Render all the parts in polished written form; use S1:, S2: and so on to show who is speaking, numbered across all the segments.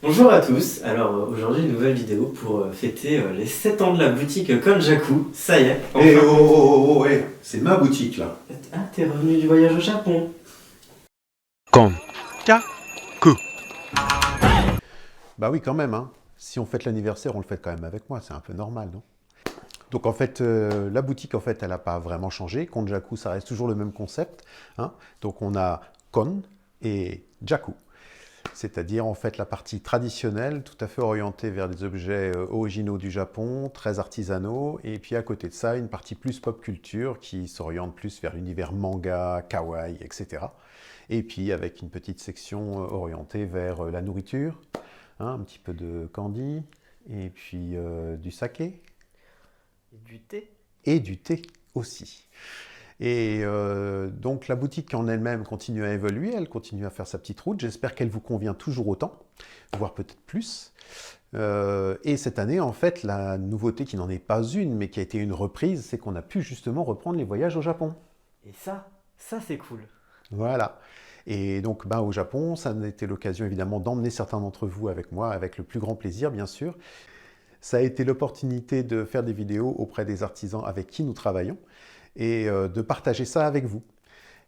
S1: Bonjour à tous, alors aujourd'hui une nouvelle vidéo pour fêter les 7 ans de la boutique Konjaku, ça y est,
S2: Eh
S1: enfin.
S2: oh, oh, oh, oh, eh, c'est ma boutique là.
S1: Ah, t'es revenu du voyage au Japon.
S3: Konjaku.
S2: Bah oui, quand même, hein. Si on fête l'anniversaire, on le fête quand même avec moi, c'est un peu normal, non? Donc en fait, la boutique, en fait, elle n'a pas vraiment changé. Konjaku, ça reste toujours le même concept, hein. Donc on a Kon et Jaku. C'est-à-dire en fait la partie traditionnelle, tout à fait orientée vers des objets originaux du Japon, très artisanaux, et puis à côté de ça, une partie plus pop culture qui s'oriente plus vers l'univers manga, kawaii, etc. Et puis avec une petite section orientée vers la nourriture, hein, un petit peu de candy, et puis du saké,
S1: Et du thé.
S2: et du thé aussi. Et donc la boutique en elle-même continue à évoluer, elle continue à faire sa petite route. J'espère qu'elle vous convient toujours autant, voire peut-être plus. Et cette année, en fait, la nouveauté qui n'en est pas une, mais qui a été une reprise, c'est qu'on a pu justement reprendre les voyages au Japon.
S1: Et ça c'est cool.
S2: Voilà. Et donc au Japon, ça a été l'occasion évidemment d'emmener certains d'entre vous avec moi, avec le plus grand plaisir bien sûr. Ça a été l'opportunité de faire des vidéos auprès des artisans avec qui nous travaillons et de partager ça avec vous.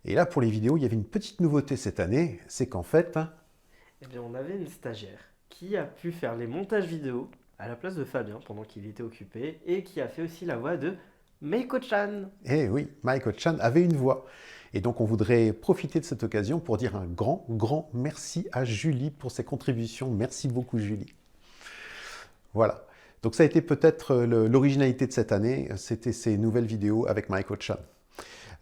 S2: Et là, pour les vidéos, il y avait une petite nouveauté cette année, c'est qu'en fait...
S1: Eh bien on avait une stagiaire qui a pu faire les montages vidéo à la place de Fabien pendant qu'il était occupé et qui a fait aussi la voix de Meiko-chan.
S2: Eh oui, Maiko-chan avait une voix. Et donc on voudrait profiter de cette occasion pour dire un grand, grand merci à Julie pour ses contributions. Merci beaucoup Julie. Voilà. Donc ça a été peut-être l'originalité de cette année, c'était ces nouvelles vidéos avec Maiko-chan.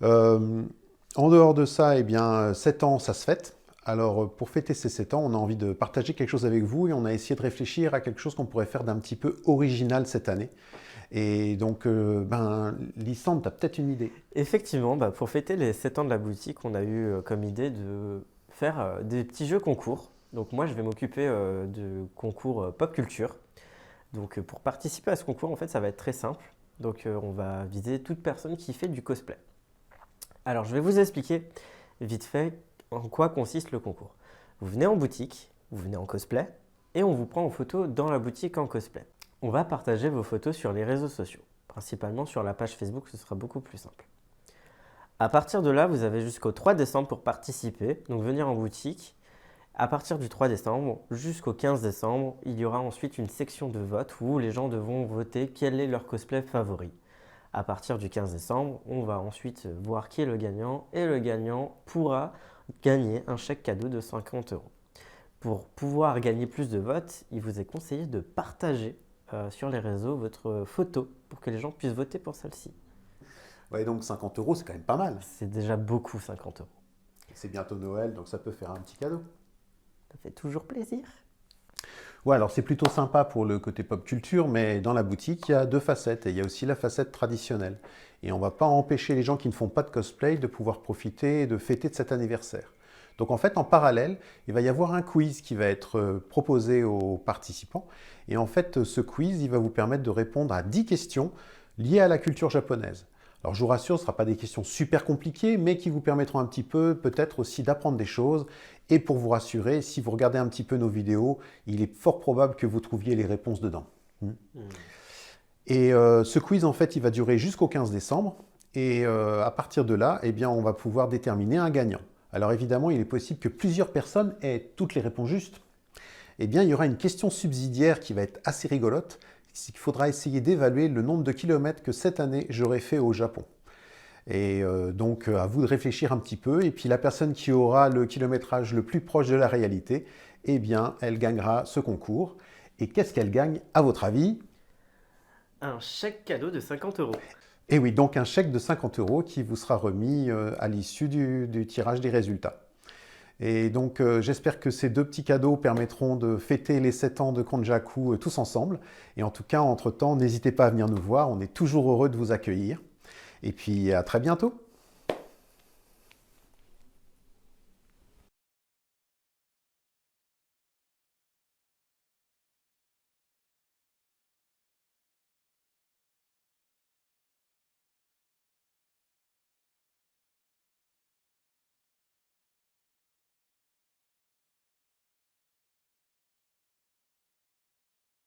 S2: En dehors de ça, eh bien, 7 ans, ça se fête. Alors, pour fêter ces 7 ans, on a envie de partager quelque chose avec vous et on a essayé de réfléchir à quelque chose qu'on pourrait faire d'un petit peu original cette année. Et donc, Lysandre, tu as peut-être une idée.
S1: Effectivement, pour fêter les 7 ans de la boutique, on a eu comme idée de faire des petits jeux concours. Donc moi, je vais m'occuper de concours pop culture. Donc pour participer à ce concours, en fait, ça va être très simple. Donc on va viser toute personne qui fait du cosplay. Alors je vais vous expliquer vite fait en quoi consiste le concours. Vous venez en boutique, vous venez en cosplay, et on vous prend en photo dans la boutique en cosplay. On va partager vos photos sur les réseaux sociaux, principalement sur la page Facebook, ce sera beaucoup plus simple. À partir de là, vous avez jusqu'au 3 décembre pour participer, donc venir en boutique. À partir du 3 décembre jusqu'au 15 décembre, il y aura ensuite une section de vote où les gens devront voter quel est leur cosplay favori. À partir du 15 décembre, on va ensuite voir qui est le gagnant et le gagnant pourra gagner un chèque cadeau de 50 €. Pour pouvoir gagner plus de votes, il vous est conseillé de partager sur les réseaux votre photo pour que les gens puissent voter pour celle-ci.
S2: Ouais, donc 50 €, c'est quand même pas mal.
S1: C'est déjà beaucoup 50 €.
S2: C'est bientôt Noël, donc ça peut faire un petit cadeau.
S1: Ça fait toujours plaisir.
S2: Ouais, alors c'est plutôt sympa pour le côté pop culture, mais dans la boutique, il y a deux facettes. Et il y a aussi la facette traditionnelle. Et on ne va pas empêcher les gens qui ne font pas de cosplay de pouvoir profiter et de fêter de cet anniversaire. Donc en fait, en parallèle, il va y avoir un quiz qui va être proposé aux participants. Et en fait, ce quiz, il va vous permettre de répondre à 10 questions liées à la culture japonaise. Alors je vous rassure, ce ne sera pas des questions super compliquées, mais qui vous permettront un petit peu peut-être aussi d'apprendre des choses. Et pour vous rassurer, si vous regardez un petit peu nos vidéos, il est fort probable que vous trouviez les réponses dedans. Et ce quiz, en fait, il va durer jusqu'au 15 décembre. Et à partir de là, eh bien, on va pouvoir déterminer un gagnant. Alors évidemment, il est possible que plusieurs personnes aient toutes les réponses justes. Eh bien, il y aura une question subsidiaire qui va être assez rigolote. C'est qu'il faudra essayer d'évaluer le nombre de kilomètres que cette année j'aurai fait au Japon. Et donc à vous de réfléchir un petit peu. Et puis la personne qui aura le kilométrage le plus proche de la réalité, eh bien, elle gagnera ce concours. Et qu'est-ce qu'elle gagne, à votre avis?
S1: Un chèque cadeau de 50 €.
S2: Et oui, donc un chèque de 50 € qui vous sera remis à l'issue du tirage des résultats. Et donc j'espère que ces deux petits cadeaux permettront de fêter les 7 ans de Konjaku tous ensemble. Et en tout cas, entre-temps, n'hésitez pas à venir nous voir, on est toujours heureux de vous accueillir. Et puis à très bientôt.